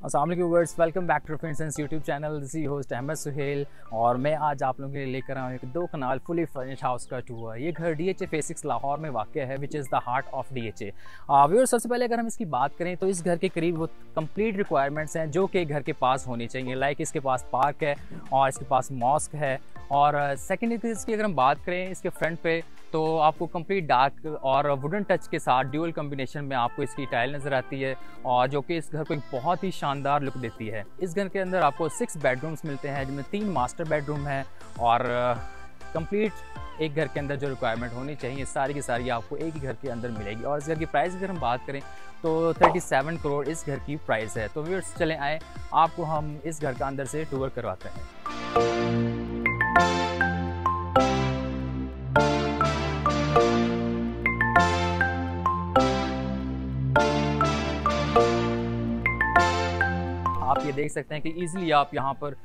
अस्सलाम वालेकुम viewers, welcome back to friends YouTube channel. This is host Ahmed Suhail और मैं आज आप लोगों के लिए लेकर आया हूँ एक 2 कनाल फुली फर्निश्ड हाउस का टूर। ये घर DHA फेज 6 लाहौर में वाक़ है, which is the heart of DHA। Viewers, सबसे पहले अगर हम इसकी बात करें तो इस घर के करीब वो कंप्लीट रिक्वायरमेंट्स हैं जो कि घर के पास होनी चाहिए। लाइक इसके पास पार्क है और इसके पास मॉस्क है। और सेकेंड इसकी अगर हम बात करें इसके फ्रंट पे तो आपको कंप्लीट डार्क और वुडन टच के साथ ड्यूअल कॉम्बिनेशन में आपको इसकी टाइल नज़र आती है और जो कि इस घर को एक बहुत ही शानदार लुक देती है। इस घर के अंदर आपको 6 बेडरूम्स मिलते हैं जिनमें 3 मास्टर बेडरूम है और कंप्लीट एक घर के अंदर जो रिक्वायरमेंट होनी चाहिए सारी की सारी आपको एक ही घर के अंदर मिलेगी। और इस घर की प्राइस अगर हम बात करें तो 37 करोड़ इस घर की प्राइस है। तो व्यूअर्स चलें आए आपको हम इस घर का अंदर से टूर करवाते हैं। आप ये देख सकते हैं कि इजीली आप यहाँ पर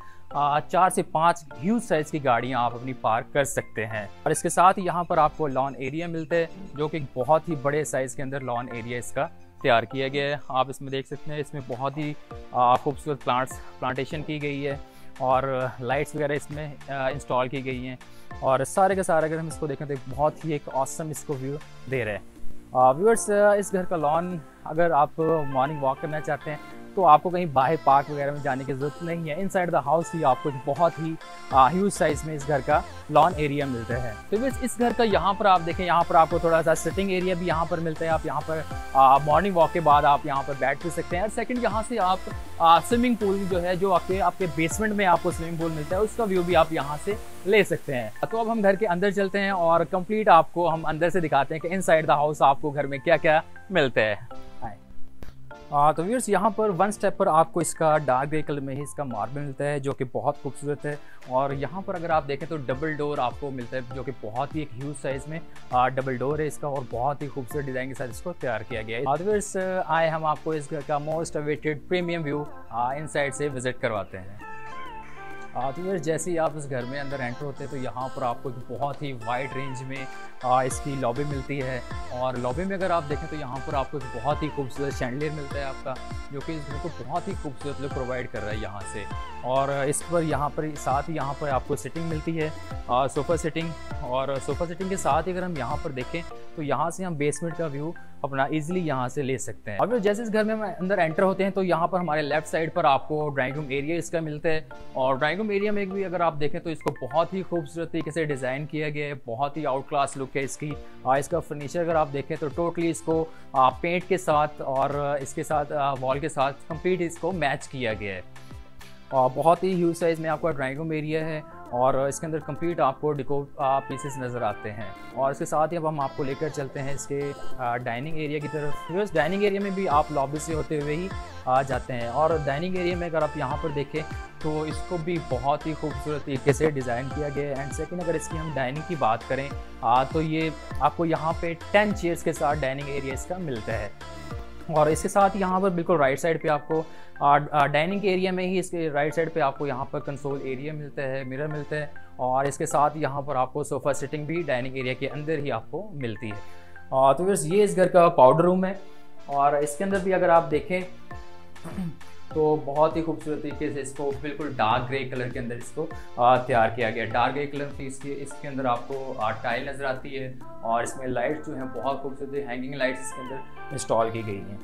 4 से 5 ह्यूज साइज़ की गाड़ियाँ आप अपनी पार्क कर सकते हैं। और इसके साथ ही यहाँ पर आपको लॉन एरिया मिलता है जो कि बहुत ही बड़े साइज़ के अंदर लॉन एरिया इसका तैयार किया गया है। आप इसमें देख सकते हैं इसमें बहुत ही खूबसूरत प्लांटेशन की गई है और लाइट्स वगैरह इसमें इंस्टॉल की गई हैं। और सारे का सारा अगर हम इसको देखें तो बहुत ही एक ऑसम इसको व्यू दे रहे हैं। व्यूअर्स, इस घर का लॉन अगर आप मॉर्निंग वॉक करना चाहते हैं तो आपको कहीं बाहर पार्क वगैरह में जाने की ज़रूरत नहीं है। इनसाइड द हाउस ही आपको बहुत ही ह्यूज साइज़ में इस घर का लॉन एरिया मिलता है। तो इस घर का यहाँ पर आप देखें, यहाँ पर आपको थोड़ा सा सिटिंग एरिया भी यहाँ पर मिलता है। आप यहाँ पर मॉर्निंग वॉक के बाद आप यहाँ पर बैठ भी सकते हैं। और सेकंड, यहाँ से आप स्विमिंग पूल जो है जो आपके बेसमेंट में आपको स्विमिंग पूल मिलता है उसका व्यू भी आप यहाँ से ले सकते हैं। तो अब हम घर के अंदर चलते हैं और कंप्लीट आपको हम अंदर से दिखाते हैं कि इनसाइड द हाउस आपको घर में क्या क्या मिलता है। तो व्यूअर्स, यहाँ पर 1 स्टेप पर आपको इसका डार्क ग्रे कलर में ही इसका मार्बल मिलता है जो कि बहुत खूबसूरत है। और यहाँ पर अगर आप देखें तो डबल डोर आपको मिलता है जो कि बहुत ही एक ह्यूज साइज़ में डबल डोर है इसका और बहुत ही खूबसूरत डिज़ाइन के साथ इसको तैयार किया गया है। व्यूअर्स, आए हम आपको इस घर का most awaited premium view inside से विज़िट करवाते हैं। तो यार जैसे ही आप इस घर में अंदर एंटर होते हैं तो यहाँ पर आपको एक बहुत ही वाइड रेंज में इसकी लॉबी मिलती है। और लॉबी में अगर आप देखें तो यहाँ पर आपको एक बहुत ही खूबसूरत शैंडलियर मिलता है आपका जो कि इस घर को बहुत ही खूबसूरत लुक प्रोवाइड कर रहा है यहाँ से। और इस पर यहाँ पर साथ ही यहाँ पर आपको सिटिंग मिलती है, सोफ़ा सिटिंग। और सोफ़ा सिटिंग के साथ ही अगर हम यहाँ पर देखें तो यहाँ से हम बेसमेंट का व्यू अपना इजीली यहाँ से ले सकते हैं। और जैसे इस घर में हम अंदर एंटर होते हैं तो यहाँ पर हमारे लेफ्ट साइड पर आपको ड्राइंग रूम एरिया इसका मिलता है। और ड्राइंग रूम एरिया में भी अगर आप देखें तो इसको बहुत ही खूबसूरत तरीके से डिज़ाइन किया गया है, बहुत ही आउट क्लास लुक है इसकी। इसका फर्नीचर अगर आप देखें तो टोटली इसको पेंट के साथ और इसके साथ वॉल के साथ कंप्लीट इसको मैच किया गया है। और बहुत ही ह्यूज साइज़ में आपका ड्राइंग रूम एरिया है और इसके अंदर कंप्लीट आपको डिको पीसेस नज़र आते हैं। और इसके साथ ही अब हम आपको लेकर चलते हैं इसके डाइनिंग एरिया की तरफ। फिर डाइनिंग एरिया में भी आप लॉबी से होते हुए ही जाते हैं। और डाइनिंग एरिया में अगर आप यहाँ पर देखें तो इसको भी बहुत ही खूबसूरत तरीके से डिज़ाइन किया गया है। एंड सेकेंड, अगर इसकी हम डाइनिंग की बात करें तो ये आपको यहाँ पे 10 चेयर्स के साथ डाइनिंग एरिया इसका मिलता है। और इसके साथ यहाँ पर बिल्कुल राइट साइड पे आपको डाइनिंग एरिया में ही इसके राइट साइड पे आपको यहाँ पर कंसोल एरिया मिलता है, मिरर मिलता है। और इसके साथ यहाँ पर आपको सोफ़ा सिटिंग भी डाइनिंग एरिया के अंदर ही आपको मिलती है। तो फिर ये इस घर का पाउडर रूम है और इसके अंदर भी अगर आप देखें तो बहुत ही खूबसूरत तरीके से इसको बिल्कुल डार्क ग्रे कलर के अंदर इसको तैयार किया गया। डार्क ग्रे कलर की इसके अंदर आपको टाइल नज़र आती है और इसमें लाइट्स जो हैं बहुत खूबसूरत हैंगिंग लाइट्स इसके अंदर इंस्टॉल की गई हैं।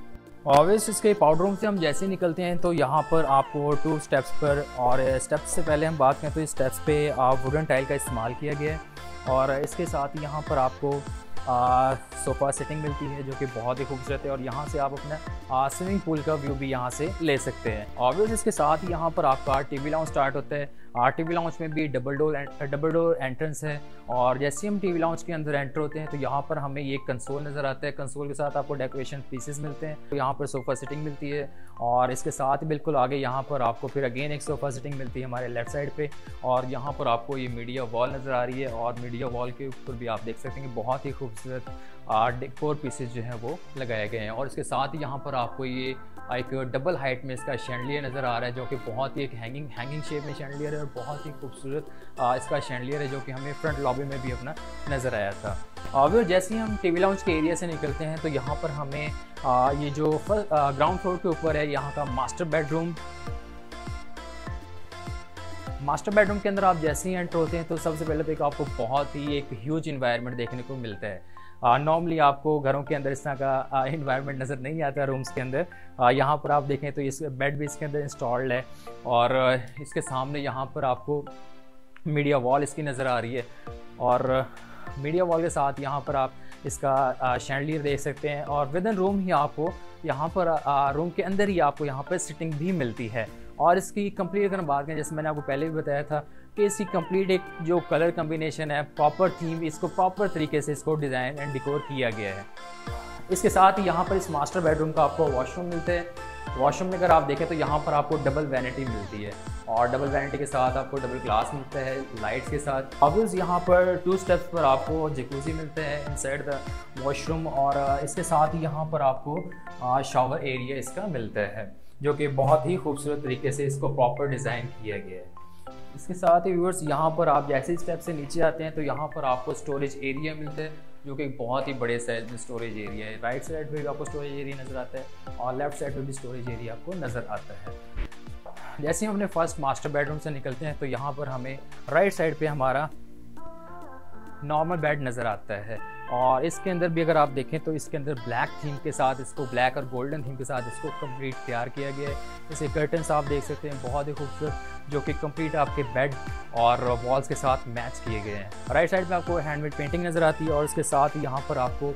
और वैसे इसके पाउडर रूम से हम जैसे निकलते हैं तो यहाँ पर आपको 2 स्टेप्स पर, और स्टेप्स से पहले हम बात करें तो इस स्टेप्स पे वुडन टाइल का इस्तेमाल किया गया है। और इसके साथ यहाँ पर आपको सोफ़ा सेटिंग मिलती है जो कि बहुत ही खूबसूरत है। और यहाँ से आप अपना स्विमिंग पूल का व्यू भी यहाँ से ले सकते हैं। ऑब्वियसली इसके साथ ही यहाँ पर आपका टीवी लाउंज स्टार्ट होता है। टीवी लाउंज में भी डबल डोर एंट्रेंस है। और जैसे हम टीवी लाउंज के अंदर एंटर होते हैं तो यहाँ पर हमें ये कंसोल नज़र आता है। कंसोल के साथ आपको डेकोरेशन पीसेस मिलते हैं। तो यहाँ पर सोफ़ा सिटिंग मिलती है और इसके साथ ही बिल्कुल आगे यहाँ पर आपको फिर अगेन एक सोफ़ा सिटिंग मिलती है हमारे लेफ़्ट साइड पे। और यहाँ पर आपको ये मीडिया वॉल नज़र आ रही है और मीडिया वॉल के ऊपर भी आप देख सकते हैं कि बहुत ही खूबसूरत डेकोर पीसेज जो हैं वो लगाए गए हैं। और इसके साथ ही यहाँ पर आपको ये एक डबल हाइट में इसका शैंडलियर नज़र आ रहा है, जो कि बहुत ही एक हैंगिंग शेप में शैंडलियर है और बहुत ही खूबसूरत इसका शैंडलियर है, जो कि हमें फ्रंट लॉबी में भी अपना नज़र आया था। और जैसे ही हम टीवी लाउंज के एरिया से निकलते हैं तो यहाँ पर हमें ये जो ग्राउंड फ्लोर के ऊपर है यहाँ का मास्टर बेडरूम के अंदर आप जैसे ही एंटर होते हैं तो सबसे पहले तो आपको बहुत ही एक ह्यूज इन्वायरमेंट देखने को मिलता है। नॉर्मली आपको घरों के अंदर इस तरह का इन्वायरमेंट नज़र नहीं आता रूम्स के अंदर। यहाँ पर आप देखें तो इस बेड भी इसके अंदर इंस्टॉल्ड है और इसके सामने यहाँ पर आपको मीडिया वॉल इसकी नज़र आ रही है और मीडिया वॉल के साथ यहाँ पर आप इसका शैंडलियर देख सकते हैं। और विद इन रूम ही आपको यहाँ पर रूम के अंदर ही आपको यहाँ पर सिटिंग भी मिलती है। और इसकी कंप्लीट अगर हम बात करें, जैसे मैंने आपको पहले भी बताया था कि इसकी कंप्लीट एक जो कलर कम्बिनेशन है, प्रॉपर थीम, इसको प्रॉपर तरीके से इसको डिज़ाइन एंड डिकोर किया गया है। इसके साथ ही यहाँ पर इस मास्टर बेडरूम का आपको वॉशरूम मिलते हैं। वॉशरूम में अगर आप देखें तो यहाँ पर आपको डबल वैनिटी मिलती है और डबल वैनिटी के साथ आपको डबल ग्लास मिलता है लाइट्स के साथ। ऑब्वियस यहाँ पर 2 स्टेप्स पर आपको जकूज़ी मिलते हैं इनसाइड द वॉशरूम और इसके साथ ही यहाँ पर आपको शावर एरिया इसका मिलता है, जो कि बहुत ही खूबसूरत तरीके से इसको प्रॉपर डिज़ाइन किया गया है। इसके साथ ही व्यूअर्स यहाँ पर आप जैसे स्टेप से नीचे आते हैं तो यहाँ पर आपको स्टोरेज एरिया मिलता है, जो कि बहुत ही बड़े साइज में स्टोरेज एरिया है। राइट साइड पे भी आपको स्टोरेज एरिया नज़र आता है और लेफ्ट साइड पे भी स्टोरेज एरिया आपको नज़र आता है। जैसे ही हम अपने फर्स्ट मास्टर बेडरूम से निकलते हैं तो यहाँ पर हमें राइट साइड पे हमारा नॉर्मल बेड नज़र आता है और इसके अंदर भी अगर आप देखें तो इसके अंदर ब्लैक थीम के साथ इसको ब्लैक और गोल्डन थीम के साथ इसको कंप्लीट तैयार किया गया है। जैसे कर्टन्स आप देख सकते हैं बहुत ही खूबसूरत, जो कि कंप्लीट आपके बेड और वॉल्स के साथ मैच किए गए हैं। राइट साइड पे आपको हैंडमेड पेंटिंग नज़र आती है और इसके साथ यहाँ पर आपको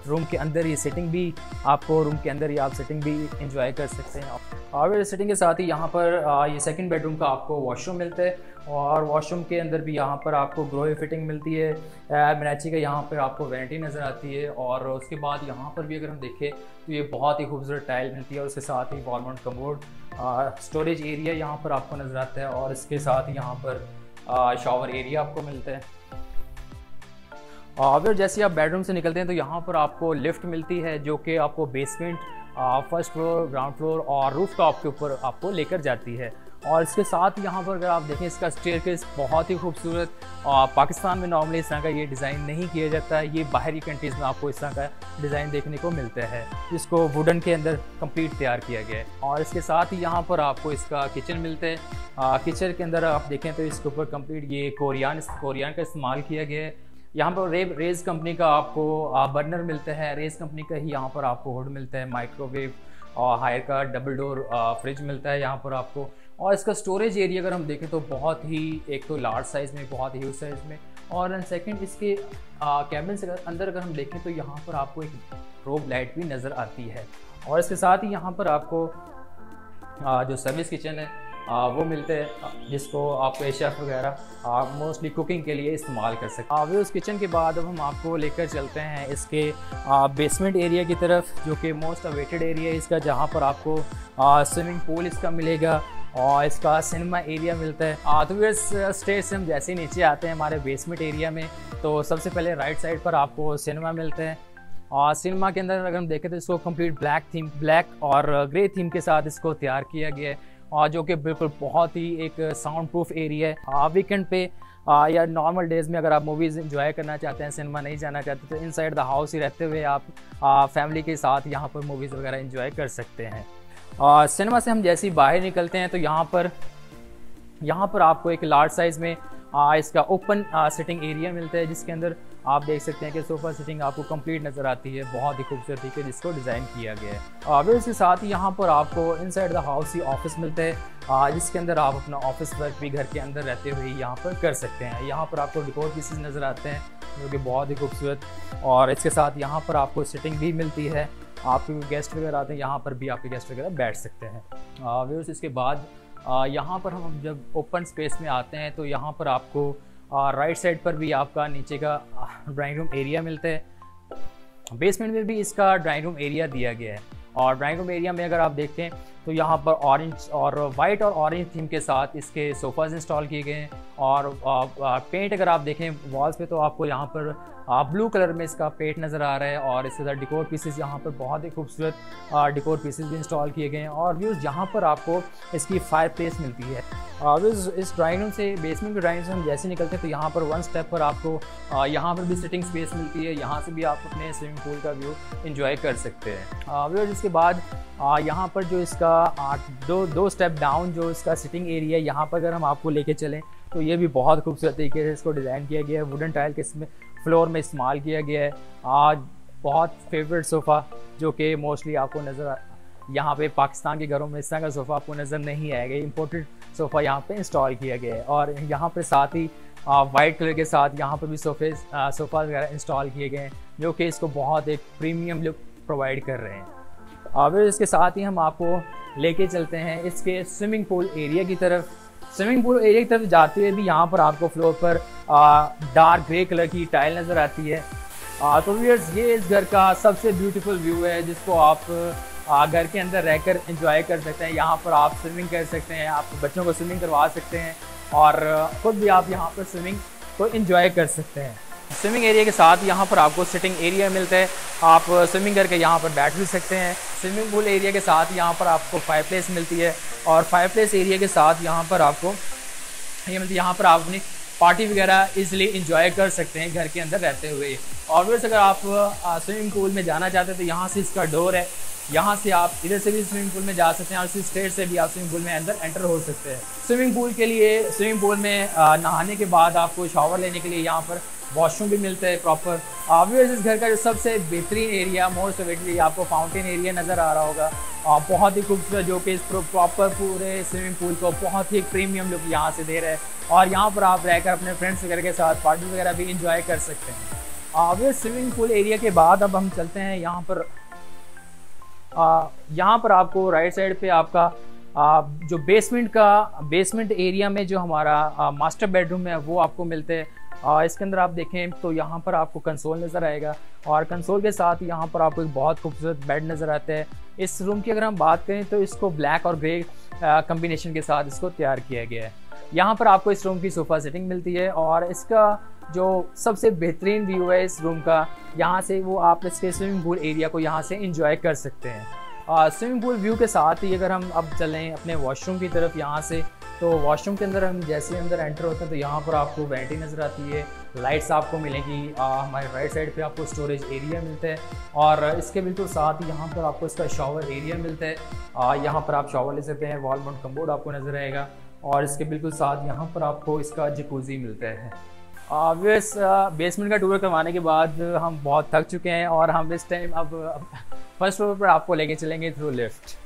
रूम के अंदर ही सिटिंग भी आपको रूम के अंदर ही आप सिटिंग भी इंजॉय कर सकते हैं। और सिटिंग के साथ ही यहाँ पर ये सेकंड बेडरूम का आपको वॉशरूम मिलता है और वॉशरूम के अंदर भी यहाँ पर आपको ग्रोए फिटिंग मिलती है। मिनाची का यहाँ पर आपको वैनिटी नज़र आती है और उसके बाद यहाँ पर भी अगर हम देखें तो ये बहुत ही खूबसूरत टाइल मिलती है और उसके साथ ही wall mount commode, storage area यहाँ पर आपको नज़र आता है और इसके साथ ही यहाँ पर शावर एरिया आपको मिलता है। अगर जैसे आप बेडरूम से निकलते हैं तो यहाँ पर आपको लिफ्ट मिलती है, जो कि आपको basement, first floor, ground floor और रूफ टॉप के ऊपर आपको लेकर जाती है। और इसके साथ यहाँ पर अगर आप देखें इसका स्टेयरकेस बहुत ही खूबसूरत, पाकिस्तान में नॉर्मली इस तरह का ये डिज़ाइन नहीं किया जाता है, ये बाहरी कंट्रीज़ में आपको इस तरह का डिज़ाइन देखने को मिलता है, जिसको वुडन के अंदर कंप्लीट तैयार किया गया है। और इसके साथ ही यहाँ पर आपको इसका किचन मिलता है। किचन के अंदर आप देखें तो इसके ऊपर कंप्लीट ये कोरियन का इस्तेमाल किया गया है। यहाँ पर रेज कंपनी का आपको बर्नर मिलता है, रेज कंपनी का ही यहाँ पर आपको हुड मिलता है, माइक्रोवेव और हायर का डबल डोर फ्रिज मिलता है यहाँ पर आपको। और इसका स्टोरेज एरिया अगर हम देखें तो बहुत ही एक तो लार्ज साइज़ में, बहुत ही ह्यूज साइज़ में, और सेकंड इसके कैबिन से अंदर अगर हम देखें तो यहाँ पर आपको एक रोब लाइट भी नज़र आती है। और इसके साथ ही यहाँ पर आपको जो सर्विस किचन है वो मिलते हैं, जिसको आप शेफ़ वगैरह मोस्टली कुकिंग के लिए इस्तेमाल कर सकते हैं। उस किचन के बाद अब हम आपको लेकर चलते हैं इसके बेसमेंट एरिया की तरफ, जो कि मोस्ट अवेटेड एरिया है इसका, जहाँ पर आपको स्विमिंग पूल इसका मिलेगा और इसका सिनेमा एरिया मिलता है। तो इस स्टेज से हम जैसे ही नीचे आते हैं हमारे बेसमेंट एरिया में, तो सबसे पहले राइट साइड पर आपको सिनेमा मिलता है। और सिनेमा के अंदर अगर हम देखें तो इसको कंप्लीट ब्लैक और ग्रे थीम के साथ इसको तैयार किया गया है, और जो कि बिल्कुल बहुत ही एक साउंड प्रूफ एरिया है। वीकेंड पे या नॉर्मल डेज़ में अगर आप मूवीज़ एंजॉय करना चाहते हैं, सिनेमा नहीं जाना चाहते, तो इनसाइड द हाउस ही रहते हुए आप फैमिली के साथ यहाँ पर मूवीज़ वगैरह एंजॉय कर सकते हैं। सिनेमा से हम जैसे ही बाहर निकलते हैं तो यहाँ पर आपको एक लार्ज साइज़ में इसका ओपन सिटिंग एरिया मिलता है, जिसके अंदर आप देख सकते हैं कि सोफ़ा सिटिंग आपको कंप्लीट नज़र आती है, बहुत ही खूबसूरत तरीके जिसको डिज़ाइन किया गया है। फिर इसके साथ ही यहाँ पर आपको inside the house he office मिलता है, जिसके अंदर आप अपना ऑफिस वर्क भी घर के अंदर रहते हुए यहाँ पर कर सकते हैं। यहाँ पर आपको डेकोर पीसेस नज़र आते हैं, जो कि बहुत ही खूबसूरत, और इसके साथ यहाँ पर आपको सिटिंग भी मिलती है। आपके गेस्ट वगैरह आते हैं, यहाँ पर भी आपके गेस्ट वगैरह बैठ सकते हैं। व्यूअर्स, इसके बाद यहाँ पर हम जब ओपन स्पेस में आते हैं तो यहाँ पर आपको राइट साइड पर भी आपका नीचे का ड्राइंग रूम एरिया मिलता है। बेसमेंट में भी इसका ड्राइंग रूम एरिया दिया गया है, और ड्राइंग रूम एरिया में अगर आप देखें तो यहाँ पर ऑरेंज और वाइट और ऑरेंज थीम के साथ इसके सोफ़ाज़ इंस्टॉल किए गए हैं। और पेंट अगर आप देखें वॉल्स पे तो आपको यहाँ पर ब्लू कलर में इसका पेट नज़र आ रहा है और इसके साथ डिकोर पीसेस यहाँ पर बहुत ही खूबसूरत डिकोर पीसेस भी इंस्टॉल किए गए हैं। और व्यूज़ यहाँ पर आपको इसकी फायर प्लेस मिलती है। इस ड्राइंग रूम से, बेसमेंट के ड्राइंग रूम से हम जैसे निकलते हैं तो यहाँ पर 1 स्टेप पर आपको यहाँ पर भी सिटिंग स्पेस मिलती है। यहाँ से भी आप अपने स्विमिंग पूल का व्यू इंजॉय कर सकते हैं। व्यूअर्स इसके बाद यहाँ पर जो इसका दो स्टेप डाउन जो इसका सिटिंग एरिया है, यहाँ पर अगर हम आपको लेके चलें तो ये भी बहुत खूबसूरत तरीके से इसको डिज़ाइन किया गया है। वुडन टाइल के इसमें फ्लोर में इस्तेमाल किया गया है। आज बहुत फेवरेट सोफ़ा जो कि मोस्टली आपको नज़र यहाँ पे पाकिस्तान के घरों में इस तरह का सोफ़ा आपको नज़र नहीं आएगा। इम्पोर्टेड सोफ़ा यहाँ पे इंस्टॉल किया गया है और यहाँ पर साथ ही वाइट कलर के साथ यहाँ पर भी सोफ़ा वगैरह इंस्टॉल किए गए हैं जो कि इसको बहुत एक प्रीमियम लुक प्रोवाइड कर रहे हैं। और इसके साथ ही हम आपको लेके चलते हैं इसके स्विमिंग पूल एरिया की तरफ। स्विमिंग पूल एरिया की तरफ जाते हुए भी यहाँ पर आपको फ्लोर पर डार्क ग्रे कलर की टाइल नज़र आती है। तो व्यूअर्स ये इस घर का सबसे ब्यूटीफुल व्यू है जिसको आप घर के अंदर रहकर एंजॉय कर सकते हैं। यहाँ पर आप स्विमिंग कर सकते हैं, आप बच्चों को स्विमिंग करवा सकते हैं और खुद भी आप यहाँ पर स्विमिंग को एंजॉय कर सकते हैं। स्विमिंग एरिया के साथ यहाँ पर आपको सिटिंग एरिया मिलता है, आप स्विमिंग करके यहाँ पर बैठ भी सकते हैं। स्विमिंग पूल एरिया के साथ यहाँ पर आपको फायर प्लेस मिलती है और फायर प्लेस एरिया के साथ यहाँ पर आपको ये मिलती है। यहाँ पर आप अपनी पार्टी वगैरह इजीली इंजॉय कर सकते हैं घर के अंदर रहते हुए। और वैसे अगर आप स्विमिंग पूल में जाना चाहते हैं तो यहाँ से इसका डोर है, यहाँ से आप इधर से भी स्विमिंग पूल में जा सकते हैं और इसी स्टेट से भी आप स्विमिंग पूल में अंदर एंटर हो सकते हैं। स्विमिंग पूल के लिए, स्विमिंग पूल में नहाने के बाद आपको शावर लेने के लिए यहाँ पर वॉशरूम भी मिलता है प्रॉपर। व्यूअर्स इस घर का जो सबसे बेहतरीन एरिया, मोस्ट बेहतरीन, आपको फाउंटेन एरिया नज़र आ रहा होगा और बहुत ही खूबसूरत, जो कि इस प्रॉपर पूरे स्विमिंग पूल को बहुत ही प्रीमियम लुक यहाँ से दे रहा है। और यहाँ पर आप रहकर अपने फ्रेंड्स वगैरह के साथ पार्टी वगैरह भी इंजॉय कर सकते हैं। व्यूअर्स स्विमिंग पूल एरिया के बाद अब हम चलते हैं यहाँ पर आपको राइट साइड पे आपका जो बेसमेंट एरिया में जो हमारा मास्टर बेडरूम है वो आपको मिलते हैं। इसके अंदर आप देखें तो यहाँ पर आपको कंसोल नज़र आएगा और कंसोल के साथ यहाँ पर आपको एक बहुत खूबसूरत बेड नज़र आता है। इस रूम की अगर हम बात करें तो इसको ब्लैक और ग्रे कम्बिनेशन के साथ इसको तैयार किया गया है। यहाँ पर आपको इस रूम की सोफ़ा सेटिंग मिलती है और इसका जो सबसे बेहतरीन व्यू है इस रूम का, यहाँ से वो आप इसके स्विमिंग पूल एरिया को यहाँ से इंजॉय कर सकते हैं। स्विमिंग पूल व्यू के साथ ही अगर हम अब चलें अपने वॉशरूम की तरफ, यहाँ से तो वॉशरूम के अंदर हम जैसे अंदर एंटर होते हैं तो यहाँ पर आपको वैनिटी नज़र आती है, लाइट्स आपको मिलेंगी। हमारे राइट साइड पे आपको स्टोरेज एरिया मिलता है और इसके बिल्कुल साथ ही यहाँ पर आपको इसका शावर एरिया मिलता है। यहाँ पर आप शावर ले सकते हैं, वॉल माउंट कमोड आपको नज़र आएगा और इसके बिल्कुल साथ यहाँ पर आपको इसका जकूज़ी मिलता है। बेसमेंट का टूर करवाने के बाद हम बहुत थक चुके हैं और हम इस टाइम अब फर्स्ट फ्लोर पर आपको लेके चलेंगे थ्रू लिफ्ट।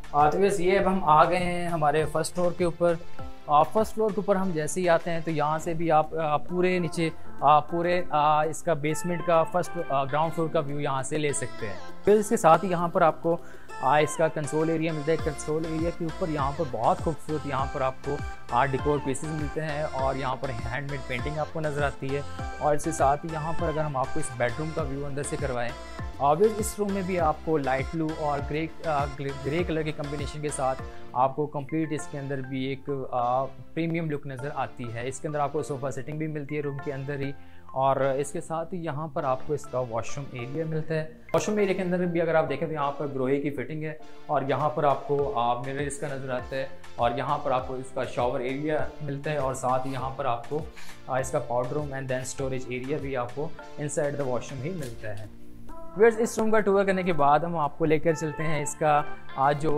तो बस ये अब हम आ गए हैं हमारे फर्स्ट फ्लोर के ऊपर। फर्स्ट फ्लोर के ऊपर हम जैसे ही आते हैं तो यहाँ से भी आप पूरे नीचे इसका बेसमेंट का फर्स्ट ग्राउंड फ्लोर का व्यू यहाँ से ले सकते हैं। फिर इसके साथ ही यहाँ पर आपको इसका कंसोल एरिया मिलता है। कंसोल एरिया के ऊपर यहाँ पर बहुत खूबसूरत यहाँ पर आपको डिकोर पीसेस मिलते हैं और यहाँ पर हैंडमेड पेंटिंग आपको नज़र आती है। और इसके साथ ही यहाँ पर अगर हम आपको इस बेडरूम का व्यू अंदर से करवाएं, ऑब्वियस इस रूम में भी आपको लाइट ब्लू और ग्रे कलर के कम्बिनेशन के साथ आपको कंप्लीट इसके अंदर भी एक प्रीमियम लुक नज़र आती है। इसके अंदर आपको सोफ़ा सेटिंग भी मिलती है रूम के अंदर ही और इसके साथ ही यहाँ पर आपको इसका वॉशरूम एरिया मिलता है। वॉशरूम एरिया के अंदर भी अगर आप देखें तो यहाँ पर ग्रोहे की फिटिंग है और यहाँ पर आपको मिरर इसका नज़र आता है और यहाँ पर आपको इसका शावर एरिया मिलता है और साथ ही यहाँ पर आपको इसका powder room and then storage area भी आपको इनसाइड द वॉशरूम ही मिलता है। व्यूअर्स इस रूम का टूर करने के बाद हम आपको लेकर चलते हैं इसका जो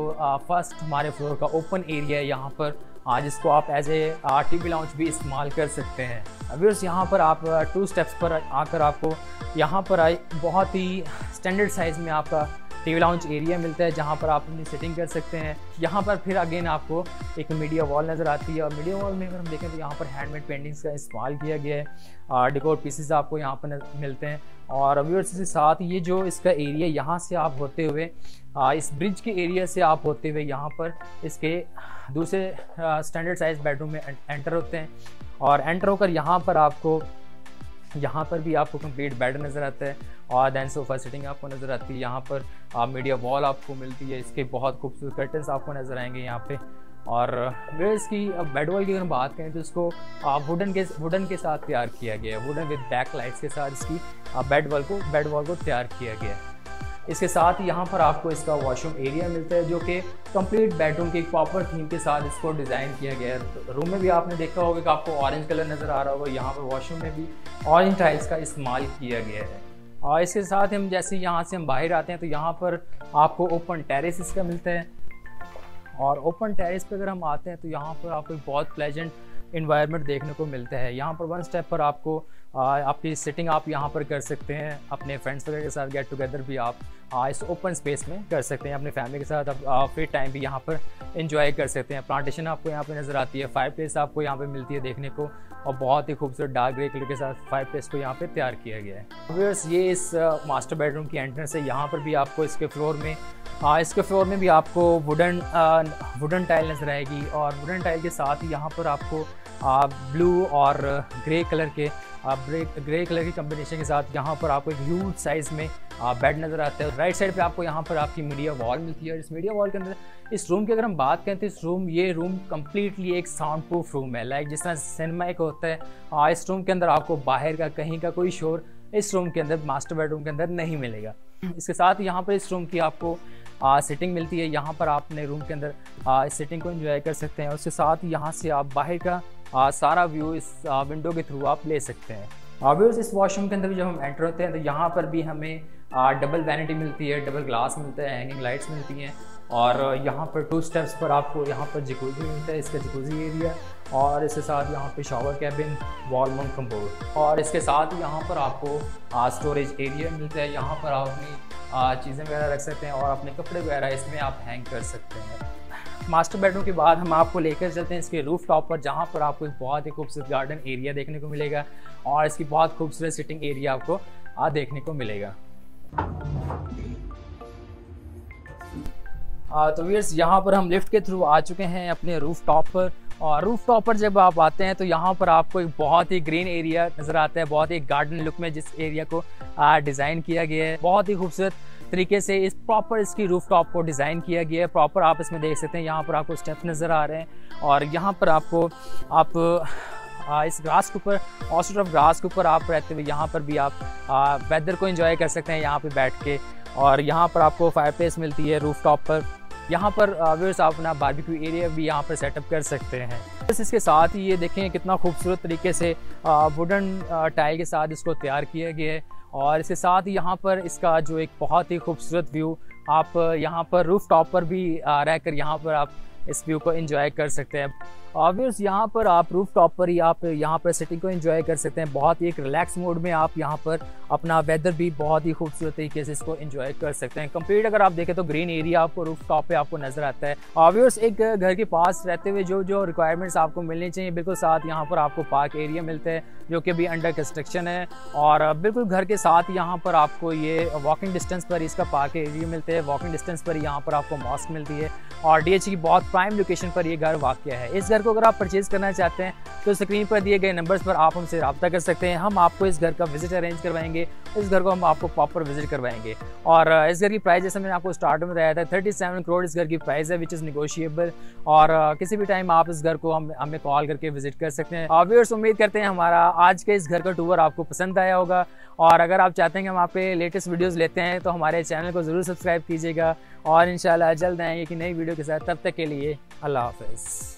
फर्स्ट हमारे फ्लोर का ओपन एरिया है यहाँ पर, जिसको आप एज ए टीवी लाउंज भी इस्तेमाल कर सकते हैं। व्यूअर्स यहाँ पर आप 2 स्टेप्स पर आकर आपको यहाँ पर बहुत ही स्टैंडर्ड साइज़ में आपका टीवी लाउंज एरिया मिलता है जहाँ पर आप अपनी सेटिंग कर सकते हैं। यहाँ पर फिर अगेन आपको एक मीडिया वॉल नज़र आती है और मीडिया वॉल में अगर हम देखें तो यहाँ पर हैंडमेड पेंटिंग्स का इस्तेमाल किया गया है। डिकोर पीसेस आपको यहाँ पर मिलते हैं और व्यूअर्स के साथ ये जो इसका एरिया यहाँ से आप होते हुए इस ब्रिज के एरिया से आप होते हुए यहाँ पर इसके दूसरे स्टैंडर्ड साइज बेडरूम में एंटर होते हैं और एंटर होकर यहाँ पर आपको यहाँ पर भी आपको कंप्लीट बेड नज़र आता है और दैन सोफ़ा सेटिंग आपको नज़र आती है। यहाँ पर मीडिया वॉल आपको मिलती है, इसके बहुत खूबसूरत कर्टन्स आपको नज़र आएंगे यहाँ पे और वे इसकी बेड वॉल की अगर हम बात करें तो इसको वुडन के साथ तैयार किया गया है। वुडन विद बैक लाइट्स के साथ इसकी बेड वॉल को तैयार किया गया है। इसके साथ यहाँ पर आपको इसका वॉशरूम एरिया मिलता है जो कि कंप्लीट बेडरूम की एक प्रॉपर थीम के साथ इसको डिज़ाइन किया गया है। रूम में भी आपने देखा होगा कि आपको ऑरेंज कलर नज़र आ रहा होगा, यहाँ पर वॉशरूम में भी ऑरेंज टाइल्स का इस्तेमाल किया गया है। और इसके साथ हम जैसे यहाँ से हम बाहर आते हैं तो यहाँ पर आपको ओपन टेरेस इसका मिलता है। और ओपन टेरेस पे अगर हम आते हैं तो यहाँ पर आपको एक बहुत प्लेजेंट इन्वायरमेंट देखने को मिलता है। यहाँ पर वन स्टेप पर आपको आपकी सिटिंग आप यहाँ पर कर सकते हैं। अपने फ्रेंड्स वगैरह के साथ गेट टुगेदर भी आप इस ओपन स्पेस में कर सकते हैं। अपनी फैमिली के साथ आप फ्री टाइम भी यहाँ पर एंजॉय कर सकते हैं। प्लांटेशन आपको यहाँ पे नज़र आती है, फायर प्लेस आपको यहाँ पे मिलती है देखने को, और बहुत ही खूबसूरत डार्क ग्रे कलर के साथ फायर प्लेस को यहाँ पे तैयार किया गया है। व्यूअर्स, ये इस मास्टर बेडरूम की एंट्रेंस है। यहाँ पर भी आपको इसके फ्लोर में भी आपको वुडन टाइल नज़र आएगी, और वुडन टाइल के साथ ही यहाँ पर आपको ब्लू और ग्रे कलर की कम्बिनेशन के साथ यहाँ पर आपको एक ह्यूज साइज़ में बेड नज़र आता है। राइट साइड पे आपको यहाँ पर आपकी मीडिया वॉल मिलती है। और इस मीडिया वॉल के अंदर इस रूम की अगर हम बात करें तो ये रूम कम्प्लीटली एक साउंड प्रूफ रूम है। लाइक जिस तरह सिनेमा एक होता है, इस रूम के अंदर आपको बाहर का कहीं का कोई शोर इस रूम के अंदर, मास्टर बेडरूम के अंदर नहीं मिलेगा। इसके साथ यहाँ पर इस रूम की आपको सिटिंग मिलती है। यहाँ पर आप अपने रूम के अंदर इस सिटिंग को एंजॉय कर सकते हैं। उसके साथ यहाँ से आप बाहर का सारा व्यू इस विंडो के थ्रू आप ले सकते हैं। व्यूअर्स, इस वॉशरूम के अंदर भी जब हम एंटर होते हैं तो यहाँ पर भी हमें डबल वैनिटी मिलती है, डबल ग्लास मिलता है, हैंगिंग लाइट्स मिलती हैं, और यहाँ पर 2 स्टेप्स पर आपको यहाँ पर जकूज़ी मिलता है, इसका जकूज़ी एरिया, और इसके साथ यहाँ पे शावर कैबिन, वॉल माउंट कम्बोर्ड, और इसके साथ यहाँ पर आपको स्टोरेज एरिया मिलता है। यहाँ पर आप अपनी चीज़ें वगैरह रख सकते हैं और अपने कपड़े वगैरह इसमें आप हैंग कर सकते हैं। मास्टर बेडरूम के बाद हम आपको लेकर चलते हैं इसके रूफ टॉप पर, जहाँ पर आपको एक बहुत ही खूबसूरत गार्डन एरिया देखने को मिलेगा, और इसकी बहुत खूबसूरत सिटिंग एरिया आपको देखने को मिलेगा। तो व्यूअर्स, यहाँ पर हम लिफ्ट के थ्रू आ चुके हैं अपने रूफ टॉप पर। और रूफ टॉप पर जब आप आते हैं तो यहाँ पर आपको एक बहुत ही ग्रीन एरिया नज़र आता है, बहुत ही गार्डन लुक में जिस एरिया को डिज़ाइन किया गया है। बहुत ही खूबसूरत तरीके से इसकी रूफ टॉप को डिज़ाइन किया गया है। प्रॉपर आप इसमें देख सकते हैं, यहाँ पर आपको स्टेप्स नज़र आ रहे हैं, और यहाँ पर आपको इस ग्रास के ऊपर, ऑस्ट्रेट ऑफ ग्रास के ऊपर आप रहते हुए यहाँ पर भी आप वेदर को एंजॉय कर सकते हैं यहाँ पे बैठ के। और यहाँ पर आपको फायर प्लेस मिलती है रूफ टॉप पर। यहाँ पर व्यूअर्स आप अपना बारबेक्यू एरिया भी यहाँ पर सेटअप कर सकते हैं। बस इसके साथ ही ये देखें कितना खूबसूरत तरीके से वुडन टाइल के साथ इसको तैयार किया गया है। और इसके साथ ही यहाँ पर इसका जो एक बहुत ही खूबसूरत व्यू, आप यहाँ पर रूफ टॉप पर भी रहकर यहाँ पर आप इस व्यू को एंजॉय कर सकते हैं। ऑब्वियस यहाँ पर आप रूफ टॉप पर ही आप यहाँ पर सिटिंग को एंजॉय कर सकते हैं। बहुत ही एक रिलैक्स मोड में आप यहाँ पर अपना वेदर भी बहुत ही खूबसूरत तरीके से इसको एंजॉय कर सकते हैं। कंप्लीट अगर आप देखें तो ग्रीन एरिया आपको रूफ टॉप पे आपको नजर आता है। ऑब्वियस एक घर के पास रहते हुए जो रिक्वायरमेंट्स आपको मिलनी चाहिए, बिल्कुल साथ यहाँ पर आपको पार्क एरिया मिलता है जो कि अभी अंडर कंस्ट्रक्शन है, और बिल्कुल घर के साथ यहाँ पर आपको ये वॉकिंग डिस्टेंस पर इसका पार्क एरिया मिलते हैं। वॉकिंग डिस्टेंस पर यहाँ पर आपको मॉस्क मिलती है, और DH की बहुत प्राइम लोकेशन पर ये घर वाक़ है। इस घर को अगर आप परचेज़ करना चाहते हैं तो स्क्रीन पर दिए गए नंबर्स पर आप हमसे रब्ता कर सकते हैं। हम आपको इस घर का विजिट अरेंज करवाएंगे, इस घर को हम आपको प्रॉपर विजिट करवाएंगे। और इस घर की प्राइस जैसे मैंने आपको स्टार्ट में बताया था 37 करोड़ इस घर की प्राइस है, विच इज़ निगोशिएबल। और किसी भी टाइम आप इस घर को हमें कॉल करके विजिट कर सकते हैं। व्यूअर्स, उम्मीद करते हैं हमारा आज के इस घर का टूर आपको पसंद आया होगा, और अगर आप चाहते हैं कि हम आपके लेटेस्ट वीडियोस लेते हैं तो हमारे चैनल को ज़रूर सब्सक्राइब कीजिएगा, और इंशाल्लाह जल्द आएंगे कि नई वीडियो के साथ। तब तक के लिए अल्लाह हाफ़िज़।